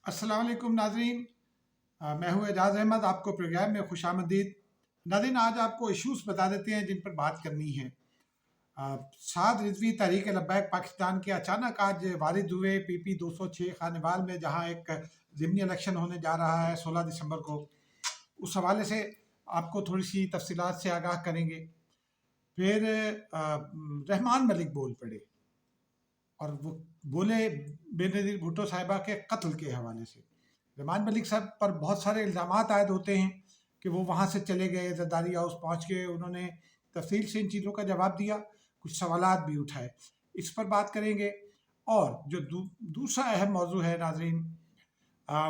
अस्सलाम वालेकुम नाज़रीन। मैं हूँ एजाज़ अहमद, आपको प्रोग्राम में खुश आमदीद। नाज़रीन, आज आपको इश्यूज़ बता देते हैं जिन पर बात करनी है। साद रिजवी तहरीक लब्बैक पाकिस्तान के अचानक आज वारिद हुए PP 206 खानेवाल में, जहाँ एक ज़िमनी इलेक्शन होने जा रहा है 16 दिसंबर को। उस हवाले से आपको थोड़ी सी तफसीलात से आगाह करेंगे। फिर रहमान मलिक बोल पड़े और वो बोले बेनज़ीर भुट्टो साहिबा के कत्ल के हवाले से। रहमान मलिक साहब पर बहुत सारे इल्ज़ामात आयद होते हैं कि वो वहाँ से चले गए, जरदारी हाउस पहुँच के उन्होंने तफसील से इन चीज़ों का जवाब दिया, कुछ सवालात भी उठाए। इस पर बात करेंगे। और जो दूसरा अहम मौजू है नाज़रीन,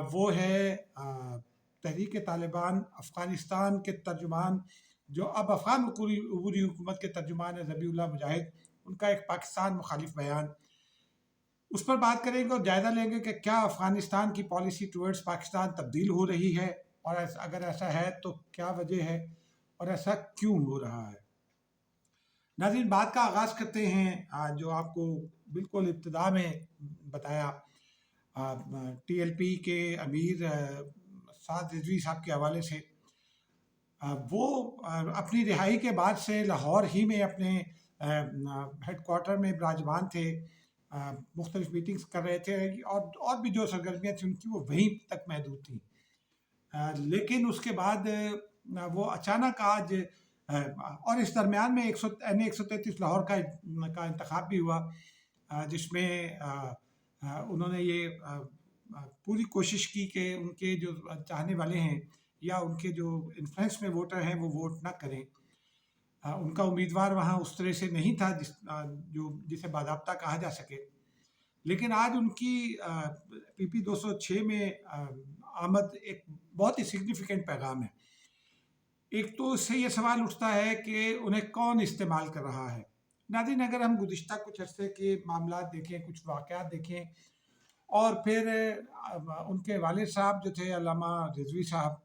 वो है तहरीक तालिबान अफ़गानिस्तान के तर्जुमान, जो अब अफ़गान अबूरी हुकूमत के तर्जुमान है ज़बीउल्लाह मुजाहिद, उनका एक पाकिस्तान मुखालिफ बयान, उस पर बात करेंगे और जायज़ा लेंगे कि क्या अफ़गानिस्तान की पॉलिसी टुवर्ड्स पाकिस्तान तब्दील हो रही है, और अगर ऐसा है तो क्या वजह है और ऐसा क्यों हो रहा है। नाज़रीन, बात का आगाज़ करते हैं जो आपको बिल्कुल इब्तिदा में बताया TLP के अमीर साद रिजवी साहब के हवाले से। वो अपनी रिहाई के बाद से लाहौर ही में अपने हेड क्वार्टर में विराजमान थे, मुख्तलिफ मीटिंग्स कर रहे थे और भी जो सरगर्मियाँ थी उनकी वो वहीं तक महदूद थी। लेकिन उसके बाद वो अचानक आज और इस दरमियान में NA 133 लाहौर का इंतखाब भी हुआ, जिसमें उन्होंने ये पूरी कोशिश की कि उनके जो चाहने वाले हैं या उनके जो इन्फ्लुएंस में वोटर हैं वो वोट ना करें। उनका उम्मीदवार वहाँ उस तरह से नहीं था जिसे बाज़ाब्ता कहा जा सके। लेकिन आज उनकी PP 206 में आमद एक बहुत ही सिग्निफिकेंट पैगाम है। एक तो इससे ये सवाल उठता है कि उन्हें कौन इस्तेमाल कर रहा है। नाज़रीन, अगर हम गुज़िश्ता कुछ अरसे के मामलात देखें, कुछ वाक़यात देखें, और फिर उनके वालिद साहब जो थे अल्लामा रिज़वी साहब,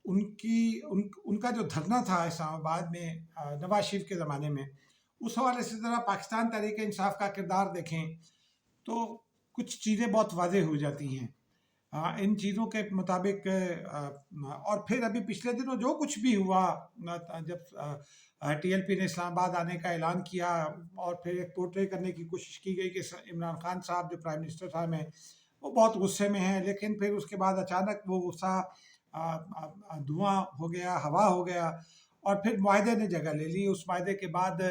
उनका जो धरना था इस्लामाबाद में नवाज शरीफ के ज़माने में, उस हवाले से ज़रा पाकिस्तान तहरीक इंसाफ का किरदार देखें तो कुछ चीज़ें बहुत वाज़ेह हो जाती हैं। इन चीज़ों के मुताबिक और फिर अभी पिछले दिनों जो कुछ भी हुआ, जब TLP ने इस्लामाबाद आने का ऐलान किया और फिर एक पोर्ट्रे करने की कोशिश की गई कि इमरान खान साहब जो प्राइम मिनिस्टर साहब हैं वो बहुत गुस्से में हैं, लेकिन फिर उसके बाद अचानक वो गुस्सा धुआं हो गया, हवा हो गया, और फिर मुआहदे ने जगह ले ली। उस मुआहदे के बाद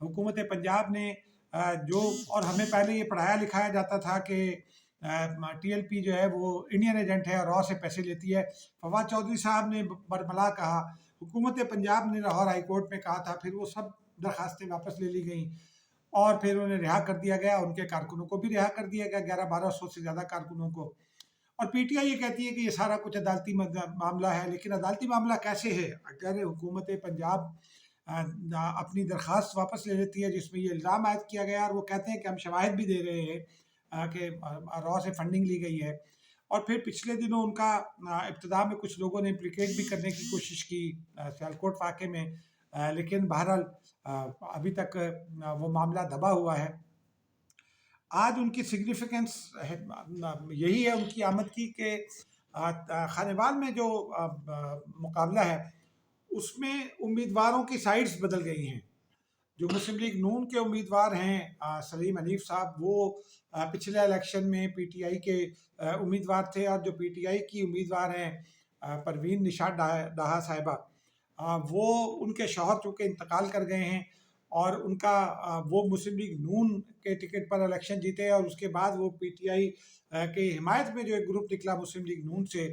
हुकूमत पंजाब ने जो, और हमें पहले ये पढ़ाया लिखाया जाता था कि TLP जो है वो इंडियन एजेंट है और रॉ से पैसे लेती है। फवाद चौधरी साहब ने बरमला कहा, हुकूमत पंजाब ने लाहौर हाई कोर्ट में कहा था, फिर वो सब दरखास्तें वापस ले ली गई और फिर उन्हें रिहा कर दिया गया। उनके कारकुनों को भी रिहा कर दिया गया, 1100-1200 से ज़्यादा कारकुनों को। और PTI ये कहती है कि ये सारा कुछ अदालती मामला है, लेकिन अदालती मामला कैसे है? अगर हुकूमत पंजाब अपनी दरख्वास्त वापस ले लेती है जिसमें ये इल्ज़ाम आयद किया गया, और वो कहते हैं कि हम शवाहिद भी दे रहे हैं कि रॉ से फंडिंग ली गई है, और फिर पिछले दिनों उनका इब्तिदा में कुछ लोगों ने इम्प्लिकेट भी करने की कोशिश की सियालकोट वाक़े में, लेकिन बहरहाल अभी तक वो मामला दबा हुआ है। आज उनकी सिग्निफिकेंस है, यही है उनकी आमद की कि खानेवाल में जो मुकाबला है उसमें उम्मीदवारों की साइड्स बदल गई हैं। जो मुस्लिम लीग नून के उम्मीदवार हैं सलीम हनीफ साहब, वो पिछले इलेक्शन में PTI के उम्मीदवार थे, और जो PTI की उम्मीदवार हैं परवीन निशात डाहा साहिबा, वो उनके शौहर चूँकि इंतकाल कर गए हैं, और उनका वो मुस्लिम लीग नून के टिकट पर इलेक्शन जीते, और उसके बाद वो PTI के हिमायत में जो एक ग्रुप निकला मुस्लिम लीग नून से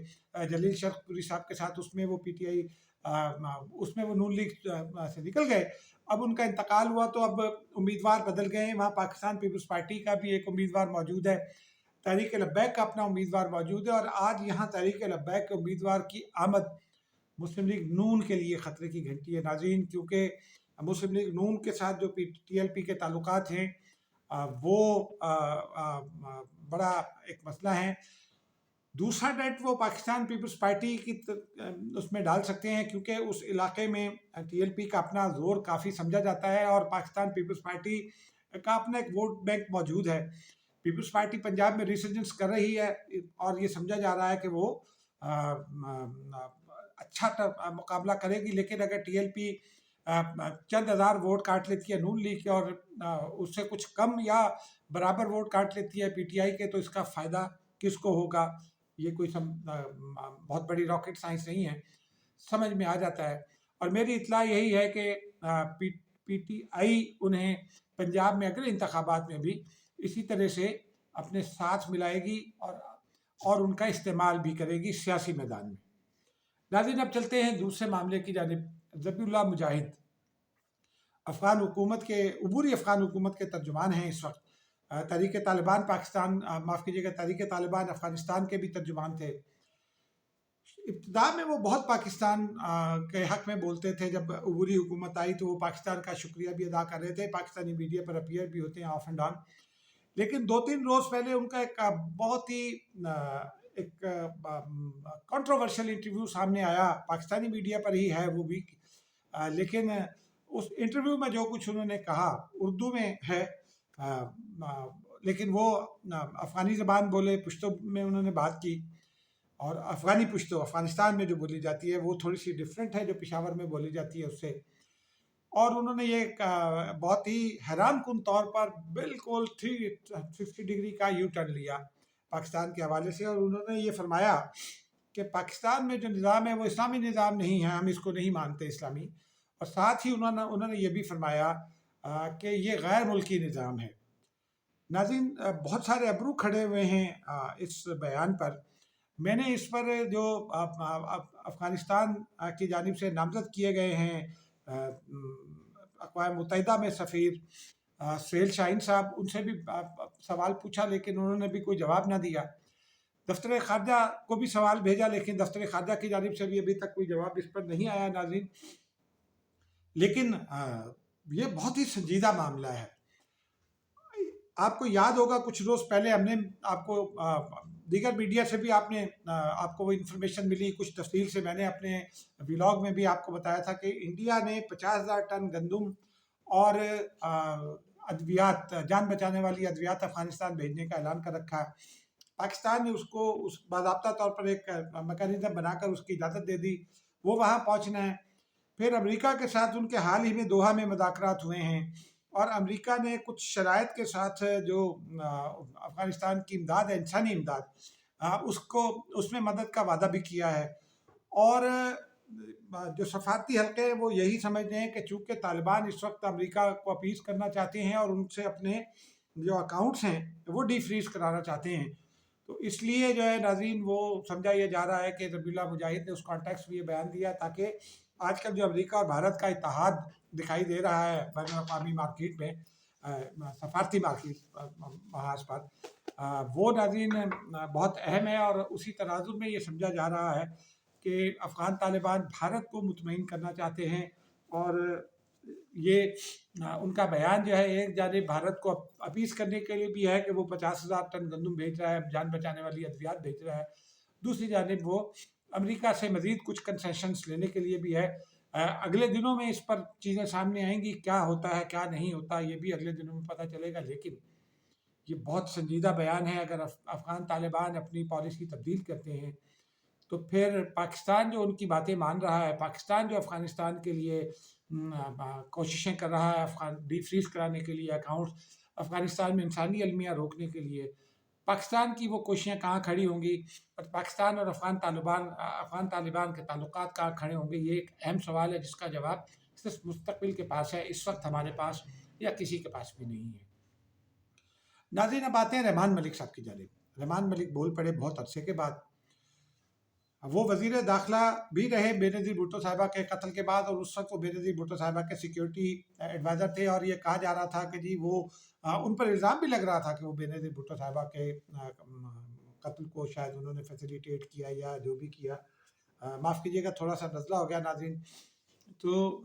जलील शर्फपुरी साहब के साथ, उसमें वो PTI उसमें वो नून लीग से निकल गए। अब उनका इंतकाल हुआ तो अब उम्मीदवार बदल गए हैं। वहाँ पाकिस्तान पीपल्स पार्टी का भी एक उम्मीदवार मौजूद है, तहरीक लब्बैक का अपना उम्मीदवार मौजूद है, और आज यहाँ तहरीक लब्बैक के उम्मीदवार की आमद मुस्लिम लीग नून के लिए ख़तरे की घंटी है नाज़रीन, क्योंकि मुस्लिम लीग नून के साथ जो TLP के ताल्लुकात हैं वो बड़ा एक मसला है। दूसरा डेट वो पाकिस्तान पीपल्स पार्टी की उसमें डाल सकते हैं, क्योंकि उस इलाके में TLP का अपना ज़ोर काफ़ी समझा जाता है, और पाकिस्तान पीपल्स पार्टी का अपना एक वोट बैंक मौजूद है। पीपल्स पार्टी पंजाब में रिसर्जेंस कर रही है और ये समझा जा रहा है कि वो अच्छा मुकाबला करेगी, लेकिन अगर टीएलपी चंद हज़ार वोट काट लेती है नून लीग के और उससे कुछ कम या बराबर वोट काट लेती है पीटीआई के, तो इसका फ़ायदा किसको होगा? ये कोई बहुत बड़ी रॉकेट साइंस नहीं है, समझ में आ जाता है। और मेरी इत्तला यही है कि पीटीआई उन्हें पंजाब में अगले इंतखाबात में भी इसी तरह से अपने साथ मिलाएगी और उनका इस्तेमाल भी करेगी सियासी मैदान में। नाज़रीन, अब चलते हैं दूसरे मामले की जानिब। ज़बीउल्लाह मुजाहिद अफ़गान हुकूमत के अबूरी अफ़गान हुकूमत के तर्जुमान हैं इस वक्त। तहरीक तालिबान पाकिस्तान, माफ़ कीजिएगा, तहरीक तालिबान अफ़गानिस्तान के भी तर्जुमान थे। इब्तिदा में वो बहुत पाकिस्तान के हक़ में बोलते थे। जब अबूरी हुकूमत आई तो वो पाकिस्तान का शुक्रिया भी अदा कर रहे थे, पाकिस्तानी मीडिया पर अपीयर भी होते हैं ऑफ एंड ऑन। लेकिन 2-3 रोज़ पहले उनका एक बहुत ही कंट्रोवर्शियल इंटरव्यू सामने आया, पाकिस्तानी मीडिया पर ही है वो भी, लेकिन उस इंटरव्यू में जो कुछ उन्होंने कहा उर्दू में है, लेकिन वो अफ़गानी ज़बान बोले, पुश्तो में उन्होंने बात की, और अफ़गानी पुश्तो अफ़गानिस्तान में जो बोली जाती है वो थोड़ी सी डिफरेंट है जो पेशावर में बोली जाती है उससे। और उन्होंने ये बहुत ही हैरान कुन तौर पर बिल्कुल 360 डिग्री का यू टर्न लिया पाकिस्तान के हवाले से, और उन्होंने ये फरमाया कि पाकिस्तान में जो निज़ाम है वो इस्लामी निज़ाम नहीं है, हम इसको नहीं मानते इस्लामी। और साथ ही उन्होंने ये भी फरमाया कि ये गैर मुल्की निज़ाम है। नाज़रीन, बहुत सारे अबरू खड़े हुए हैं इस बयान पर। मैंने इस पर जो अफ़गानिस्तान की जानिब से नामज़द किए गए हैं अक़वाम मुत्तहिदा में सफ़ीर सुहेल शाहीन साहब, उनसे भी सवाल पूछा, लेकिन उन्होंने भी कोई जवाब ना दिया। दफ्तर ख़ारजा को भी सवाल भेजा, लेकिन दफ्तर ख़ारजा की जानिब से भी अभी तक कोई जवाब इस पर नहीं आया नाज़रीन। लेकिन ये बहुत ही संजीदा मामला है। आपको याद होगा कुछ रोज़ पहले हमने आपको दीगर मीडिया से भी आपको वो इन्फॉर्मेशन मिली, कुछ तफसील से मैंने अपने व्लॉग में भी आपको बताया था कि इंडिया ने 50,000 टन गंदम और अद्वियात, जान बचाने वाली अद्वियात अफ़गानिस्तान भेजने का ऐलान कर रखा है। पाकिस्तान ने उसको बाज़ाब्ता तौर पर एक मैकेनिज़्म बनाकर उसकी इजाज़त दे दी, वो वहाँ पहुँचना है। फिर अमेरिका के साथ उनके हाल ही में दोहा में मुज़ाकरात हुए हैं, और अमेरिका ने कुछ शराइत के साथ जो अफ़गानिस्तान की इमदाद है, इंसानी इमदाद, उसमें मदद का वादा भी किया है। और जो सफारती हल्के हैं वो यही समझ रहे हैं कि चूँकि तालिबान इस वक्त अमेरिका को अपीज़ करना चाहते हैं और उनसे अपने जो अकाउंट्स हैं वो डीफ्रीज़ कराना चाहते हैं, तो इसलिए जो है नाज़रीन वो समझा ये जा रहा है कि ज़बीउल्लाह मुजाहिद ने उस कॉन्टेक्स्ट में ये बयान दिया ताकि आजकल जो अमेरिका और भारत का इत्तेहाद दिखाई दे रहा है बैनुल-अक़वामी मार्केट में, सफारती मार्केट महाज पर, वो नाज़रीन बहुत अहम है। और उसी तनाज़ुर में ये समझा जा रहा है कि अफ़गान तालिबान भारत को मुतमईन करना चाहते हैं, और ये उनका बयान जो है एक जानिब भारत को अपीज़ करने के लिए भी है कि वो 50,000 टन गंदम भेज रहा है, जान बचाने वाली अद्वियात भेज रहा है, दूसरी जानिब वो अमेरिका से मज़ीद कुछ कंसेशंस लेने के लिए भी है। अगले दिनों में इस पर चीज़ें सामने आएंगी, क्या होता है क्या नहीं होता ये भी अगले दिनों में पता चलेगा। लेकिन ये बहुत संजीदा बयान है। अगर अफ़गान तालिबान अपनी पॉलिसी तब्दील करते हैं तो फिर पाकिस्तान जो उनकी बातें मान रहा है, पाकिस्तान जो अफ़गानिस्तान के लिए कोशिशें कर रहा है, अफ़गान डीफ्रीज़ कराने के लिए अकाउंट्स, अफ़गानिस्तान में इंसानी अलमिया रोकने के लिए, पाकिस्तान की वो कोशिशें कहाँ खड़ी होंगी, और पाकिस्तान और अफ़गान तालिबान के ताल्लुकात कहाँ खड़े होंगे, ये एक अहम सवाल है जिसका जवाब सिर्फ मुस्तक़बिल के पास है, इस वक्त हमारे पास या किसी के पास भी नहीं है। नाज़रीन, अब आते हैं रहमान मलिक साहब की जानिब। रहमान मलिक बोल पड़े बहुत अरसे के बाद। वो वज़ीर दाखिला भी रहे बेनज़ीर भुट्टो साहिबा के कत्ल के बाद, और उस वक्त वो बेनज़ीर भुट्टो साहिबा के सिक्योरिटी एडवाइज़र थे, और ये कहा जा रहा था कि जी वो उन पर इल्ज़ाम भी लग रहा था कि वो बेनज़ीर भुट्टो साहिबा के कत्ल को शायद उन्होंने फैसिलिटेट किया या जो भी किया। माफ़ कीजिएगा, थोड़ा सा नज़ला हो गया नाज़रीन। तो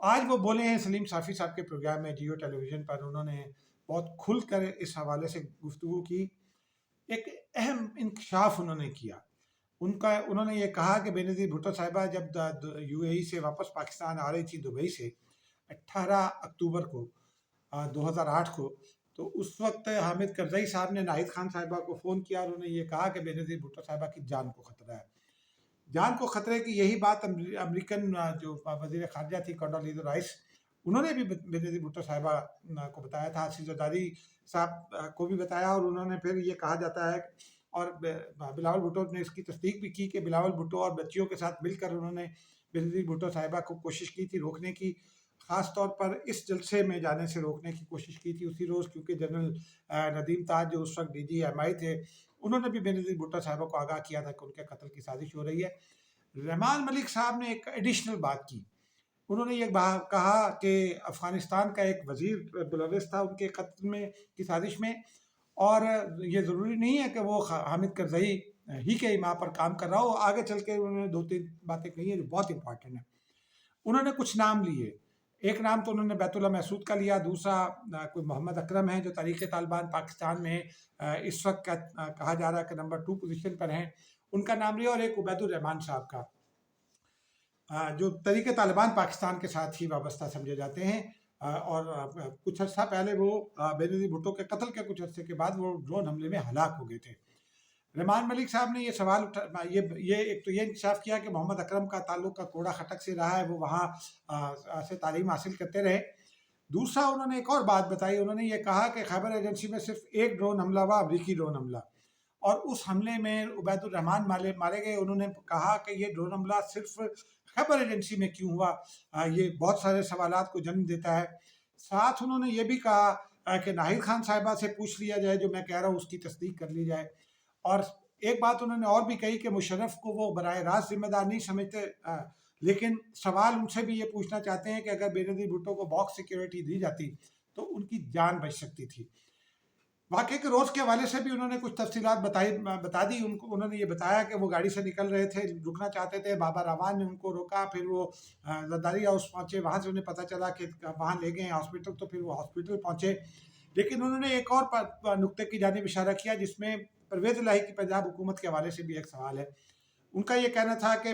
आज वो बोले हैं सलीम साफ़ी साहब के प्रोग्राम में जियो टेलीविज़न पर, उन्होंने बहुत खुल कर इस हवाले से गुफ्तगू की। एक अहम इंकशाफ उन्होंने किया। उन्होंने ये कहा कि बेनज़ीर भुट्टो साहिबा जब यूएई से वापस पाकिस्तान आ रही थी दुबई से 18 अक्टूबर को 2008 को, تو اس وقت حامد کرزئی صاحب نے ناہید خان صاحبہ کو فون کیا اور انہوں نے یہ کہا کہ بینظیر بھٹو صاحبہ کی جان کو خطرہ ہے. جان کو خطرے کی یہی بات امریکن جو وزیر خارجہ تھی کنڈولیزا رائس، انہوں نے بھی بینظیر بھٹو صاحبہ کو بتایا تھا، آصف زرداری صاحب کو بھی بتایا، اور انہوں نے پھر یہ کہا جاتا ہے اور بلاول بھٹو نے اس کی تصدیق بھی کی کہ بلاول بھٹو اور بچیوں کے ساتھ مل کر انہوں نے بینظیر بھٹو صاحبہ کو کوشش کی تھی روکنے کی، خاص طور پر اس جلسے میں جانے سے روکنے کی کوشش کی تھی اسی روز، کیونکہ جنرل ندیم تاج جو اس وقت ڈی جی ایم آئی تھے، انہوں نے بھی بینظیر بھٹو صاحبہ کو آگاہ کیا تھا کہ ان کے قتل کی سازش ہو رہی ہے. رحمان ملک صاحب نے ایک ایڈیشنل بات کی، انہوں نے یہ کہا کہ افغانستان کا ایک وزیر ملوث تھا ان کے قتل میں کی سازش میں، اور یہ ضروری نہیں ہے کہ وہ حامد کرزئی ہی کے ماں پر کام کر رہا ہو. آگے چل کے انہوں نے 2-3 باتیں کہی ہیں جو بہت امپورٹنٹ ہیں. انہوں نے کچھ نام لیے، ایک نام تو انہوں نے بیت اللہ محسود کا لیا، دوسرا کوئی محمد اکرم ہے جو تحریک طالبان پاکستان میں اس وقت کہا جا رہا ہے کہ نمبر 2 پوزیشن پر ہیں، ان کا نام لیا، اور ایک عبید الرحمان صاحب کا جو تحریک طالبان پاکستان کے ساتھ ہی وابستہ سمجھے جاتے ہیں، اور کچھ عرصہ پہلے وہ بینظیر بھٹو کے قتل کے کچھ عرصے کے بعد وہ ڈرون حملے میں ہلاک ہو گئے تھے. رحمان ملک صاحب نے یہ سوال یہ ایک تو یہ انکشاف کیا کہ محمد اکرم کا تعلق کا کوڑا خٹک سے رہا ہے، وہ وہاں سے تعلیم حاصل کرتے رہے. دوسرا انہوں نے ایک اور بات بتائی، انہوں نے یہ کہا کہ خیبر ایجنسی میں صرف ایک ڈرون حملہ ہوا، امریکی ڈرون حملہ، اور اس حملے میں عبید الرحمان مارے گئے. انہوں نے کہا کہ یہ ڈرون حملہ صرف خیبر ایجنسی میں کیوں ہوا، یہ بہت سارے سوالات کو جنم دیتا ہے. ساتھ انہوں نے یہ بھی کہا کہ ناہید خان صاحبہ سے پوچھ لیا جائے، جو میں کہہ رہا ہوں اس کی تصدیق کر لی جائے. اور ایک بات انہوں نے اور بھی کہی کہ مشرف کو وہ براہ راست ذمہ دار نہیں سمجھتے، لیکن سوال ان سے بھی یہ پوچھنا چاہتے ہیں کہ اگر بینظیر بھٹو کو باکس سیکیورٹی دی جاتی تو ان کی جان بچ سکتی تھی. واقعے کے روز کے حوالے سے بھی انہوں نے کچھ تفصیلات بتا دی. انہوں نے یہ بتایا کہ وہ گاڑی سے نکل رہے تھے، رکنا چاہتے تھے، بابا رامان نے ان کو روکا، پھر وہ زرداری ہاؤس پہنچے، وہاں سے انہیں پتہ چلا کہ وہاں لے گئے ہاسپٹل، تو پھر وہ ہاسپٹل پہنچے. لیکن انہوں نے ایک اور نقطے کی جانب اشارہ کیا جس میں پرویز الہی کی پنجاب حکومت کے حوالے سے بھی ایک سوال ہے. ان کا یہ کہنا تھا کہ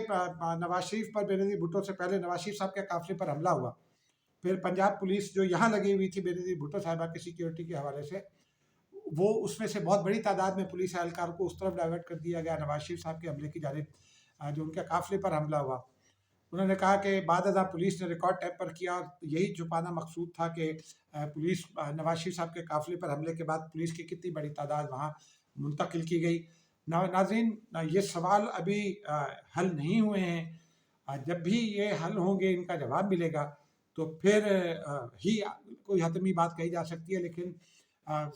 نواز شریف پر بینظیر بھٹو سے پہلے نواز شریف صاحب کے قافلے پر حملہ ہوا، پھر پنجاب پولیس جو یہاں لگی ہوئی تھی بینظیر بھٹو صاحبہ کی سیکیورٹی کے حوالے سے، وہ اس میں سے بہت بڑی تعداد میں پولیس اہلکار کو اس طرف ڈائیورٹ کر دیا گیا نواز شریف صاحب کے حملے کی جانب جو ان کے قافلے پر حملہ ہوا. انہوں نے کہا کہ بعد ازاں پولیس نے ریکارڈ ٹیمپر کیا، اور یہی چھپانا مقصود تھا کہ پولیس نواز شریف صاحب کے قافلے پر حملے کے بعد پولیس کی کتنی بڑی تعداد وہاں منتقل کی گئی. ناظرین، یہ سوال ابھی حل نہیں ہوئے ہیں، جب بھی یہ حل ہوں گے ان کا جواب ملے گا تو پھر ہی کوئی حتمی بات کہی جا سکتی ہے. لیکن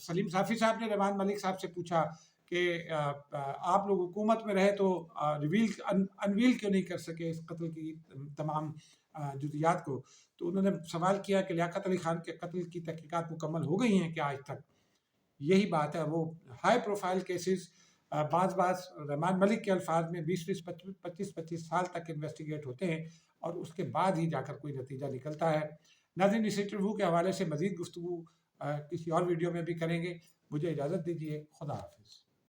سلیم صافی صاحب نے رحمان ملک صاحب سے پوچھا کہ آپ لوگ حکومت میں رہے تو انویل کیوں نہیں کر سکے اس قتل کی تمام جزیات کو. تو انہوں نے سوال کیا کہ لیاقت علی خان کے قتل کی تحقیقات مکمل ہو گئی ہیں کیا آج تک. یہی بات ہے، وہ ہائی پروفائل کیسز بعض رحمان ملک کے الفاظ میں 20-25 سال تک انویسٹیگیٹ ہوتے ہیں، اور اس کے بعد ہی جا کر کوئی نتیجہ نکلتا ہے. ناظرین، اس انٹرویو کے حوالے سے مزید گفتگو کسی اور ویڈیو میں بھی کریں گے. مجھے اجازت دیجیے، خدا حافظ.